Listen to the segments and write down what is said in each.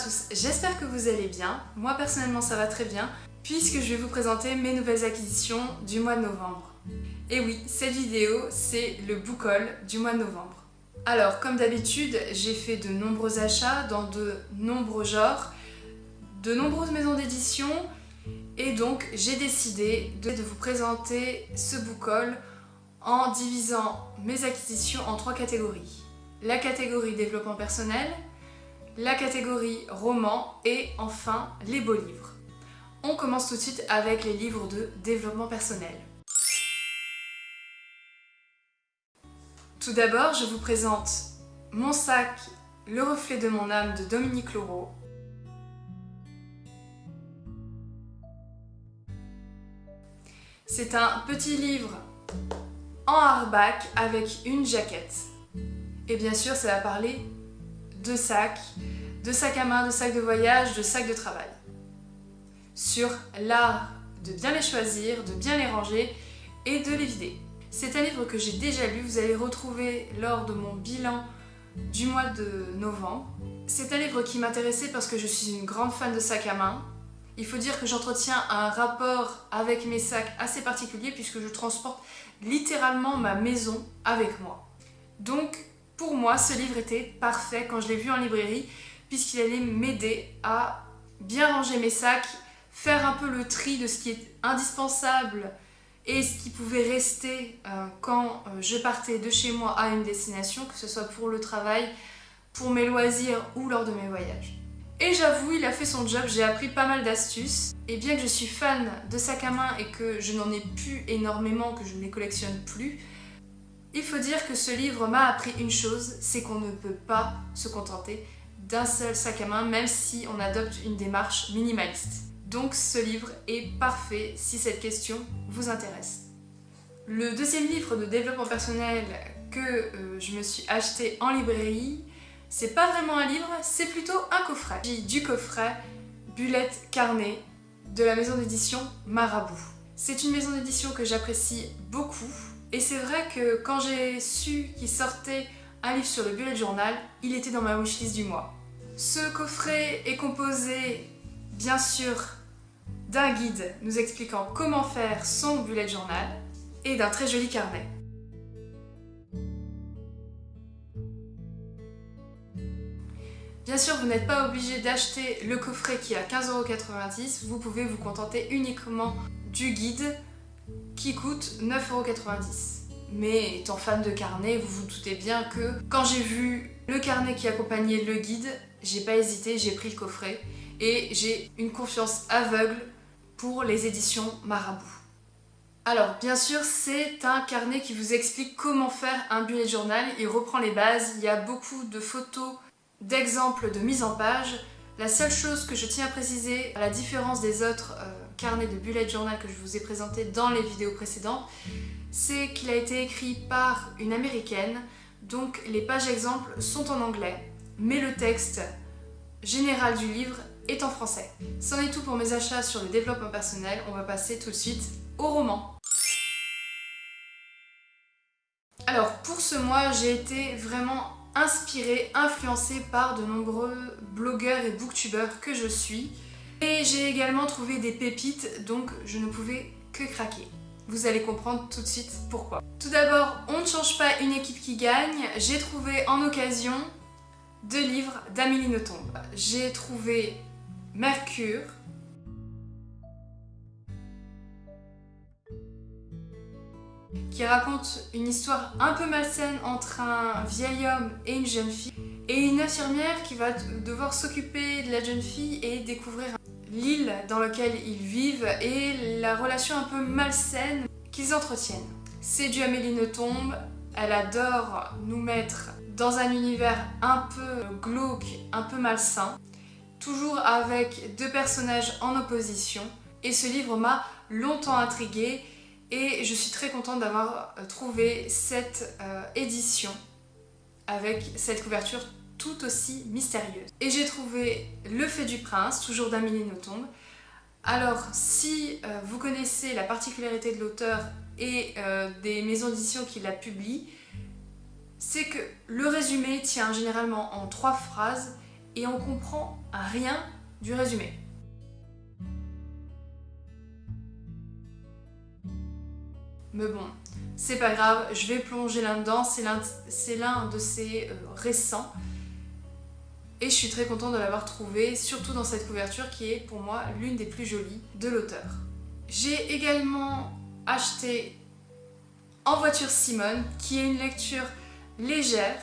tous, j'espère que vous allez bien. Moi personnellement ça va très bien, puisque je vais vous présenter mes nouvelles acquisitions du mois de novembre. Et oui, cette vidéo c'est le book haul du mois de novembre. Alors comme d'habitude, j'ai fait de nombreux achats dans de nombreux genres, de nombreuses maisons d'édition, et donc j'ai décidé de vous présenter ce book haul en divisant mes acquisitions en 3 catégories. La catégorie développement personnel, la catégorie roman et enfin les beaux livres. On commence tout de suite avec les livres de développement personnel. Tout d'abord, je vous présente mon sac Le reflet de mon âme de Dominique Laureau. C'est un petit livre en hardback avec une jaquette. Et bien sûr, ça va parler de sacs à main, de sacs de voyage, de sacs de travail. Sur l'art de bien les choisir, de bien les ranger et de les vider. C'est un livre que j'ai déjà lu, vous allez retrouver lors de mon bilan du mois de novembre. C'est un livre qui m'intéressait parce que je suis une grande fan de sacs à main. Il faut dire que j'entretiens un rapport avec mes sacs assez particulier puisque je transporte littéralement ma maison avec moi. Donc, pour moi, ce livre était parfait quand je l'ai vu en librairie puisqu'il allait m'aider à bien ranger mes sacs, faire un peu le tri de ce qui est indispensable et ce qui pouvait rester quand je partais de chez moi à une destination, que ce soit pour le travail, pour mes loisirs ou lors de mes voyages. Et j'avoue, il a fait son job, j'ai appris pas mal d'astuces. Et bien que je suis fan de sacs à main et que je n'en ai plus énormément, que je ne les collectionne plus, il faut dire que ce livre m'a appris une chose, c'est qu'on ne peut pas se contenter d'un seul sac à main, même si on adopte une démarche minimaliste. Donc ce livre est parfait si cette question vous intéresse. Le deuxième livre de développement personnel que je me suis acheté en librairie, c'est pas vraiment un livre, c'est plutôt un coffret. J'ai du coffret Bullet Carnet de la maison d'édition Marabout. C'est une maison d'édition que j'apprécie beaucoup et c'est vrai que quand j'ai su qu'il sortait un livre sur le bullet journal, il était dans ma wishlist du mois. Ce coffret est composé bien sûr d'un guide nous expliquant comment faire son bullet journal et d'un très joli carnet. Bien sûr, vous n'êtes pas obligé d'acheter le coffret qui est à 15,90 €, vous pouvez vous contenter uniquement du guide qui coûte 9,90 €. Mais étant fan de carnet, vous vous doutez bien que quand j'ai vu le carnet qui accompagnait le guide, j'ai pas hésité, j'ai pris le coffret et j'ai une confiance aveugle pour les éditions Marabout. Alors bien sûr, c'est un carnet qui vous explique comment faire un bullet journal, il reprend les bases, il y a beaucoup de photos, d'exemples de mise en page. La seule chose que je tiens à préciser, à la différence des autres carnets de bullet journal que je vous ai présentés dans les vidéos précédentes, c'est qu'il a été écrit par une américaine, donc les pages exemples sont en anglais, mais le texte général du livre est en français. C'en est tout pour mes achats sur le développement personnel, on va passer tout de suite au roman. Alors pour ce mois, j'ai été vraiment inspirée, influencée par de nombreux blogueurs et booktubeurs que je suis. Et j'ai également trouvé des pépites, donc je ne pouvais que craquer. Vous allez comprendre tout de suite pourquoi. Tout d'abord, on ne change pas une équipe qui gagne. J'ai trouvé en occasion 2 livres d'Amélie Nothomb. J'ai trouvé Mercure, qui raconte une histoire un peu malsaine entre un vieil homme et une jeune fille, et une infirmière qui va devoir s'occuper de la jeune fille et découvrir l'île dans laquelle ils vivent et la relation un peu malsaine qu'ils entretiennent. C'est du Amélie Nothomb, elle adore nous mettre dans un univers un peu glauque, un peu malsain, toujours avec 2 personnages en opposition, et ce livre m'a longtemps intriguée. Et je suis très contente d'avoir trouvé cette édition avec cette couverture tout aussi mystérieuse. Et j'ai trouvé Le Fait du Prince, toujours d'Amélie Nothomb. Alors si vous connaissez la particularité de l'auteur et des maisons d'édition qui la publient, c'est que le résumé tient généralement en 3 phrases et on comprend rien du résumé. Mais bon, c'est pas grave, je vais plonger là-dedans, c'est l'un de ces récents. Et je suis très contente de l'avoir trouvé, surtout dans cette couverture qui est pour moi l'une des plus jolies de l'auteur. J'ai également acheté En voiture Simone, qui est une lecture légère,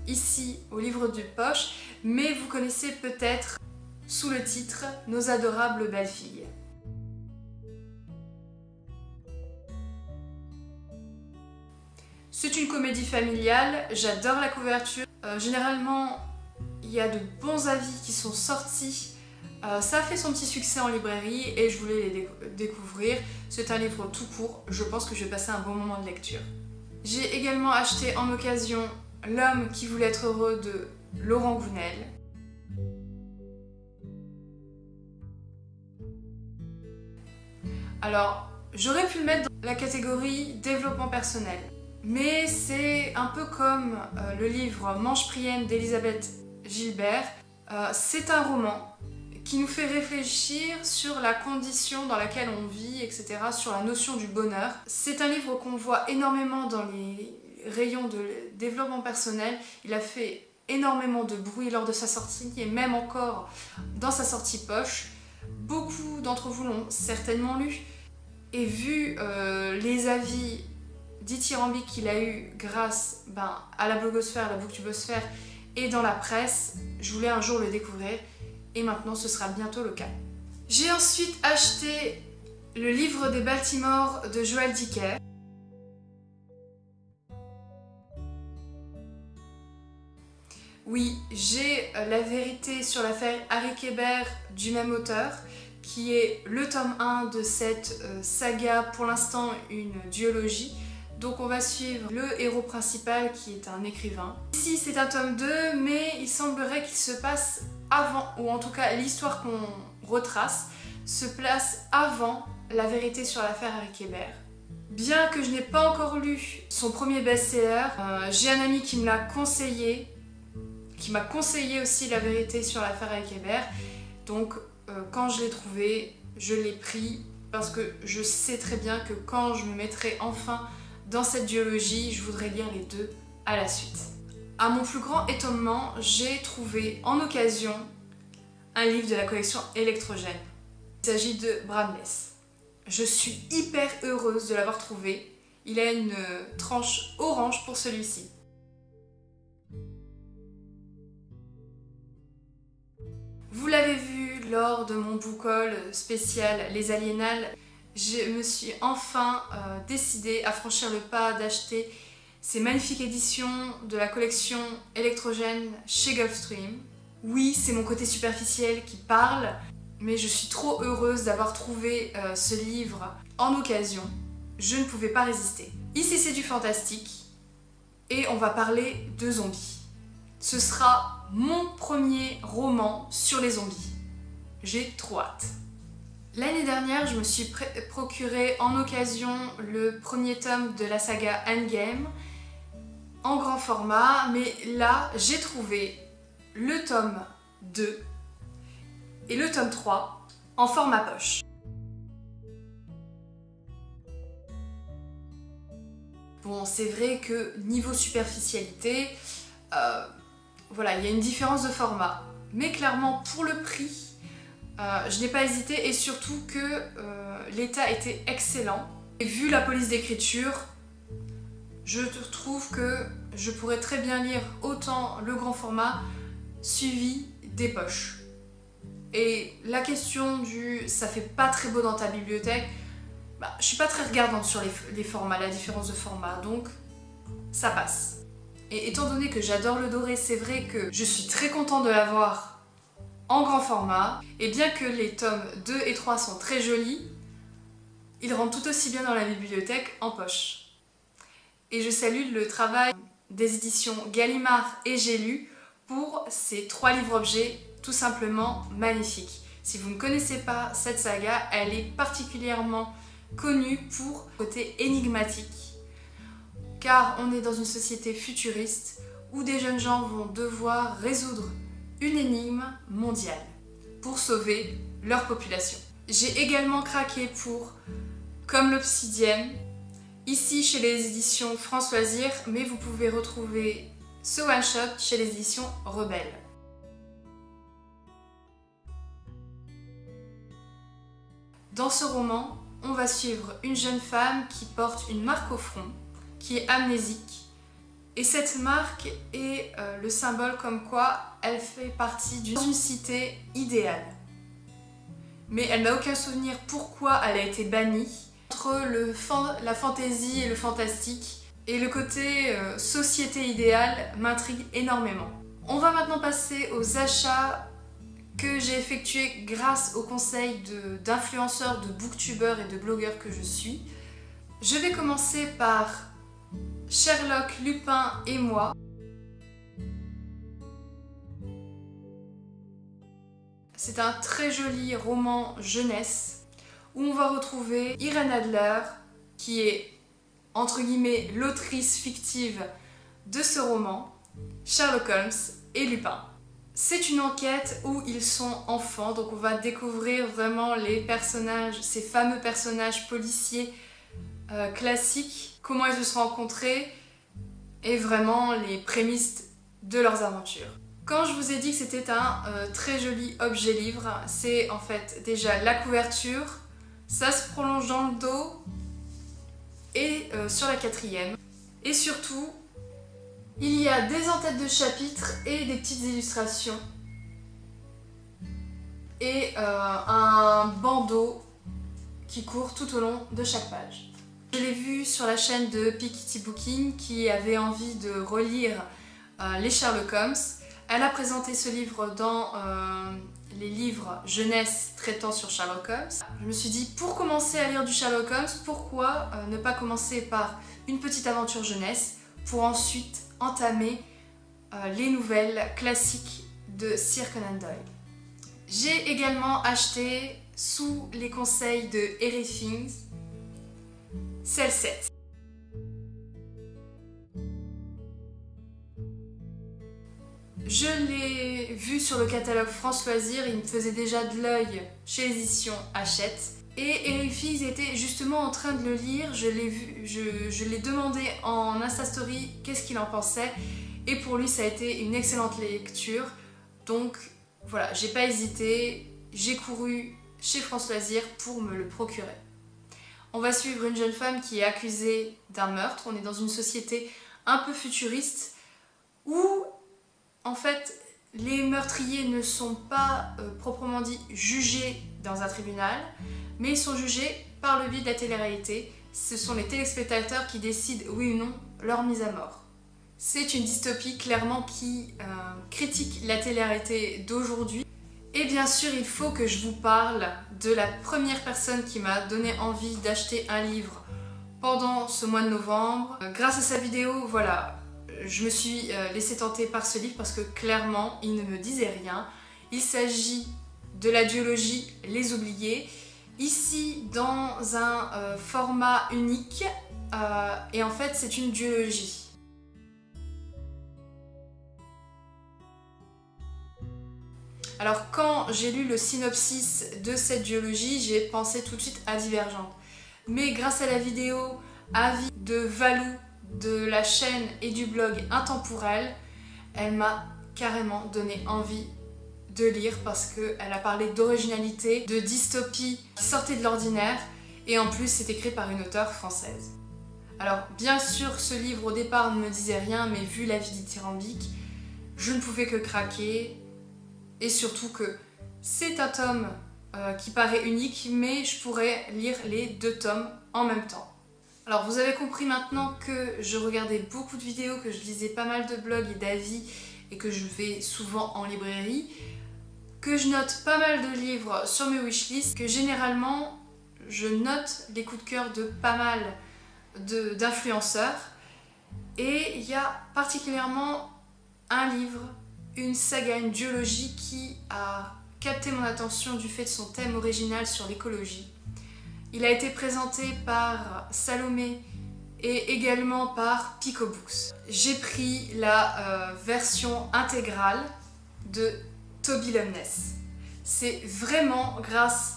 ici au livre de poche, mais vous connaissez peut-être sous le titre Nos adorables belles filles. C'est une comédie familiale, j'adore la couverture. Généralement, il y a de bons avis qui sont sortis. Ça a fait son petit succès en librairie et je voulais les découvrir. C'est un livre tout court, je pense que je vais passer un bon moment de lecture. J'ai également acheté en occasion L'homme qui voulait être heureux de Laurent Gounel. Alors, j'aurais pu le mettre dans la catégorie développement personnel. Mais c'est un peu comme le livre Mange Prienne d'Elisabeth Gilbert. C'est un roman qui nous fait réfléchir sur la condition dans laquelle on vit, etc., sur la notion du bonheur. C'est un livre qu'on voit énormément dans les rayons de développement personnel. Il a fait énormément de bruit lors de sa sortie et même encore dans sa sortie poche. Beaucoup d'entre vous l'ont certainement lu et vu les avis dithyrambiques qu'il a eu grâce à la blogosphère, la booktubosphère et dans la presse, je voulais un jour le découvrir et maintenant ce sera bientôt le cas. J'ai ensuite acheté le livre des Baltimore de Joël Dicker. Oui, j'ai la vérité sur l'affaire Harry Kéber du même auteur, qui est le tome 1 de cette saga, pour l'instant une duologie. Donc on va suivre le héros principal qui est un écrivain. Ici c'est un tome 2, mais il semblerait qu'il se passe avant, ou en tout cas l'histoire qu'on retrace se place avant la vérité sur l'affaire Harry Kéber. Bien que je n'ai pas encore lu son premier best-seller, j'ai un ami qui me l'a conseillé, qui m'a conseillé aussi la vérité sur l'affaire Harry Kéber. Donc quand je l'ai trouvé, je l'ai pris parce que je sais très bien que quand je me mettrai enfin dans cette duologie, je voudrais lire les deux à la suite. À mon plus grand étonnement, j'ai trouvé en occasion un livre de la collection Électrogène. Il s'agit de Bramless. Je suis hyper heureuse de l'avoir trouvé. Il a une tranche orange pour celui-ci. Vous l'avez vu lors de mon book haul spécial Les Aliénales, je me suis enfin décidée à franchir le pas d'acheter ces magnifiques éditions de la collection Électrogène chez Gulfstream. Oui, c'est mon côté superficiel qui parle, mais je suis trop heureuse d'avoir trouvé ce livre en occasion. Je ne pouvais pas résister. Ici, c'est du fantastique et on va parler de zombies. Ce sera mon premier roman sur les zombies. J'ai trop hâte. L'année dernière, je me suis procuré en occasion le premier tome de la saga Endgame en grand format, mais là, j'ai trouvé le tome 2 et le tome 3 en format poche. Bon, c'est vrai que niveau superficialité, voilà, il y a une différence de format, mais clairement pour le prix, je n'ai pas hésité et surtout que l'état était excellent. Et vu la police d'écriture, je trouve que je pourrais très bien lire autant le grand format suivi des poches. Et la question du ça fait pas très beau dans ta bibliothèque, je suis pas très regardante sur les formats, la différence de format, donc ça passe. Et étant donné que j'adore le doré, c'est vrai que je suis très contente de l'avoir en grand format, et bien que les tomes 2 et 3 sont très jolis, ils rentrent tout aussi bien dans la bibliothèque en poche. Et je salue le travail des éditions Gallimard et J'ai lu pour ces 3 livres-objets tout simplement magnifiques. Si vous ne connaissez pas cette saga, elle est particulièrement connue pour le côté énigmatique, car on est dans une société futuriste où des jeunes gens vont devoir résoudre une énigme mondiale pour sauver leur population. J'ai également craqué pour Comme l'Obsidienne, ici chez les éditions France Loisirs, mais vous pouvez retrouver ce one-shot chez les éditions Rebelle. Dans ce roman, on va suivre une jeune femme qui porte une marque au front, qui est amnésique. Et cette marque est le symbole comme quoi elle fait partie d'une cité idéale. Mais elle n'a aucun souvenir pourquoi elle a été bannie. Entre la fantaisie et le fantastique, et le côté société idéale m'intrigue énormément. On va maintenant passer aux achats que j'ai effectués grâce aux conseils d'influenceurs, de booktubeurs et de blogueurs que je suis. Je vais commencer par Sherlock, Lupin et moi. C'est un très joli roman jeunesse où on va retrouver Irène Adler, qui est entre guillemets l'autrice fictive de ce roman, Sherlock Holmes et Lupin. C'est une enquête où ils sont enfants, donc on va découvrir vraiment les personnages, ces fameux personnages policiers classiques, comment ils se sont rencontrés et vraiment les prémices de leurs aventures. Quand je vous ai dit que c'était un très joli objet livre, c'est en fait déjà la couverture, ça se prolonge dans le dos et sur la quatrième. Et surtout, il y a des en-têtes de chapitres et des petites illustrations. Et un bandeau qui court tout au long de chaque page. Je l'ai vu sur la chaîne de Piketty Booking qui avait envie de relire les Sherlock Holmes. Elle a présenté ce livre dans les livres jeunesse traitant sur Sherlock Holmes. Je me suis dit, pour commencer à lire du Sherlock Holmes, pourquoi ne pas commencer par une petite aventure jeunesse pour ensuite entamer les nouvelles classiques de Sir Conan Doyle. J'ai également acheté, sous les conseils de Harry Things, Cell 7. Je l'ai vu sur le catalogue France Loisirs, il me faisait déjà de l'œil chez l'édition Hachette. Et Harry Things était justement en train de le lire, je l'ai demandé en Insta Story qu'est-ce qu'il en pensait. Et pour lui ça a été une excellente lecture. Donc voilà, j'ai pas hésité, j'ai couru chez France Loisirs pour me le procurer. On va suivre une jeune femme qui est accusée d'un meurtre. On est dans une société un peu futuriste où en fait les meurtriers ne sont pas proprement dit jugés dans un tribunal, mais ils sont jugés par le biais de la télé-réalité. Ce sont les téléspectateurs qui décident oui ou non leur mise à mort. C'est une dystopie clairement qui critique la télé-réalité d'aujourd'hui. Et bien sûr, il faut que je vous parle de la première personne qui m'a donné envie d'acheter un livre pendant ce mois de novembre. Grâce à sa vidéo, voilà, je me suis laissée tenter par ce livre parce que clairement, il ne me disait rien. Il s'agit de la duologie Les Oubliés, ici dans un format unique, et en fait c'est une duologie. Alors quand j'ai lu le synopsis de cette duologie, j'ai pensé tout de suite à Divergente. Mais grâce à la vidéo avis de Valou de la chaîne et du blog Intemporel, elle m'a carrément donné envie de lire parce qu'elle a parlé d'originalité, de dystopie qui sortait de l'ordinaire et en plus c'est écrit par une auteure française. Alors bien sûr ce livre au départ ne me disait rien, mais vu la vie dithyrambique, je ne pouvais que craquer. Et surtout que c'est un tome qui paraît unique, mais je pourrais lire les 2 tomes en même temps. Alors vous avez compris maintenant que je regardais beaucoup de vidéos, que je lisais pas mal de blogs et d'avis et que je vais souvent en librairie, que je note pas mal de livres sur mes wishlists, que généralement je note les coups de cœur de pas mal d'influenceurs. Et il y a particulièrement un livre, une saga, une duologie qui a capté mon attention du fait de son thème original sur l'écologie. Il a été présenté par Salomé et également par Pico Books. J'ai pris la version intégrale de Toby Loveness. C'est vraiment grâce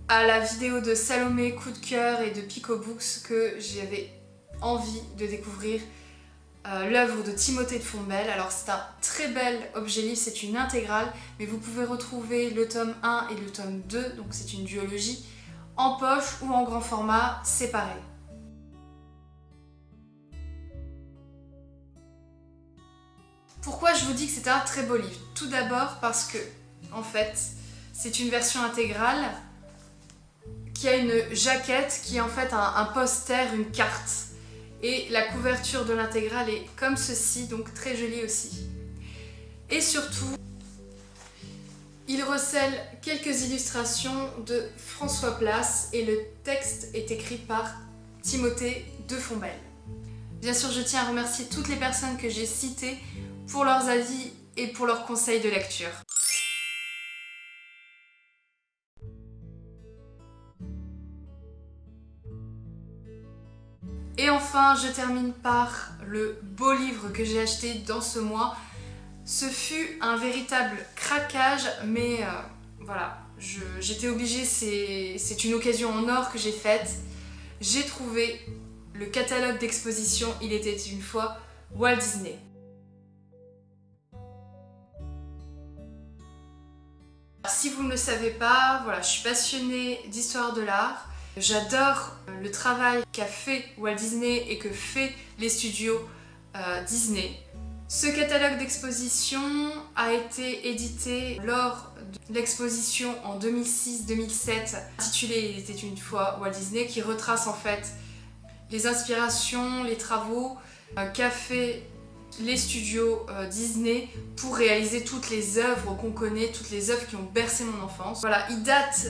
à la vidéo de Salomé Coup de cœur et de Pico Books que j'avais envie de découvrir l'œuvre de Timothée de Fontbelle. Alors c'est un très bel objet livre, c'est une intégrale, mais vous pouvez retrouver le tome 1 et le tome 2, donc c'est une duologie, en poche ou en grand format, séparés. Pourquoi je vous dis que c'est un très beau livre? Tout d'abord parce que, en fait, c'est une version intégrale qui a une jaquette qui est en fait un poster, une carte. Et la couverture de l'intégrale est comme ceci, donc très jolie aussi. Et surtout, il recèle quelques illustrations de François Place et le texte est écrit par Timothée de Fontbelle. Bien sûr, je tiens à remercier toutes les personnes que j'ai citées pour leurs avis et pour leurs conseils de lecture. Et enfin, je termine par le beau livre que j'ai acheté dans ce mois. Ce fut un véritable craquage, mais voilà, j'étais obligée, c'est une occasion en or que j'ai faite. J'ai trouvé le catalogue d'exposition Il était une fois Walt Disney. Si vous ne le savez pas, voilà, je suis passionnée d'histoire de l'art. J'adore le travail qu'a fait Walt Disney et que fait les studios Disney. Ce catalogue d'exposition a été édité lors de l'exposition en 2006-2007 intitulée Il était une fois Walt Disney, qui retrace en fait les inspirations, les travaux qu'a fait les studios Disney pour réaliser toutes les œuvres qu'on connaît, toutes les œuvres qui ont bercé mon enfance. Voilà, il date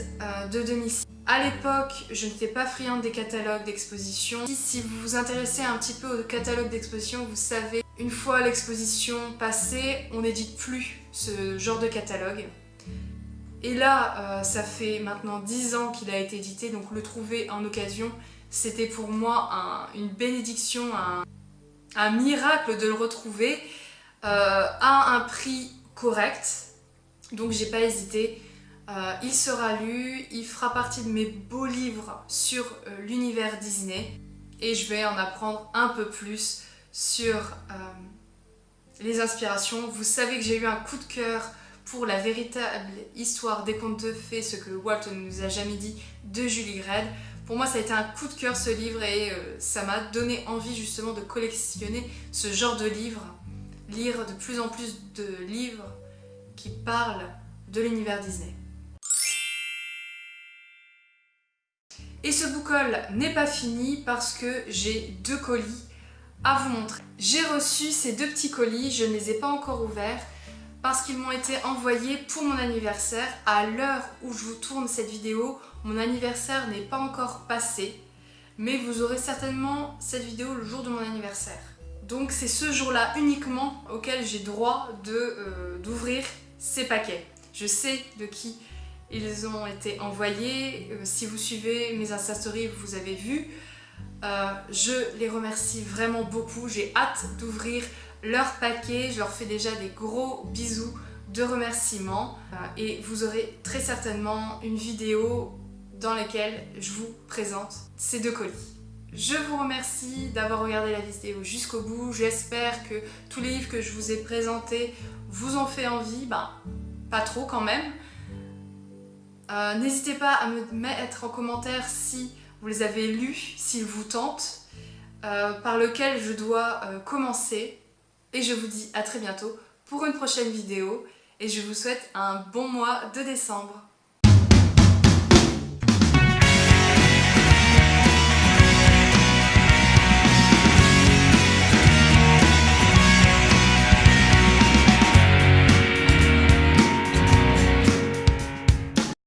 de 2006. À l'époque, je n'étais pas friande des catalogues d'exposition. Si vous vous intéressez un petit peu au catalogue d'exposition, vous savez, une fois l'exposition passée, on n'édite plus ce genre de catalogue. Et là, ça fait maintenant 10 ans qu'il a été édité, donc le trouver en occasion, c'était pour moi une bénédiction, un miracle de le retrouver à un prix correct. Donc j'ai pas hésité. Il sera lu, il fera partie de mes beaux livres sur l'univers Disney et je vais en apprendre un peu plus sur les inspirations. Vous savez que j'ai eu un coup de cœur pour la véritable histoire des contes de fées, ce que Walt ne nous a jamais dit, de Julie Gredd. Pour moi, ça a été un coup de cœur ce livre et ça m'a donné envie justement de collectionner ce genre de livres, lire de plus en plus de livres qui parlent de l'univers Disney. Et ce book haul n'est pas fini parce que j'ai 2 colis à vous montrer. J'ai reçu ces 2 petits colis, je ne les ai pas encore ouverts parce qu'ils m'ont été envoyés pour mon anniversaire. À l'heure où je vous tourne cette vidéo, mon anniversaire n'est pas encore passé, mais vous aurez certainement cette vidéo le jour de mon anniversaire. Donc c'est ce jour-là uniquement auquel j'ai droit d'ouvrir ces paquets. Je sais de qui ils ont été envoyés. Si vous suivez mes Insta Stories, vous avez vu. Je les remercie vraiment beaucoup. J'ai hâte d'ouvrir leur paquet. Je leur fais déjà des gros bisous de remerciements. Et vous aurez très certainement une vidéo dans laquelle je vous présente ces 2 colis. Je vous remercie d'avoir regardé la vidéo jusqu'au bout. J'espère que tous les livres que je vous ai présentés vous ont fait envie. Pas trop quand même. N'hésitez pas à me mettre en commentaire si vous les avez lus, s'ils vous tentent, par lequel je dois commencer. Et je vous dis à très bientôt pour une prochaine vidéo et je vous souhaite un bon mois de décembre.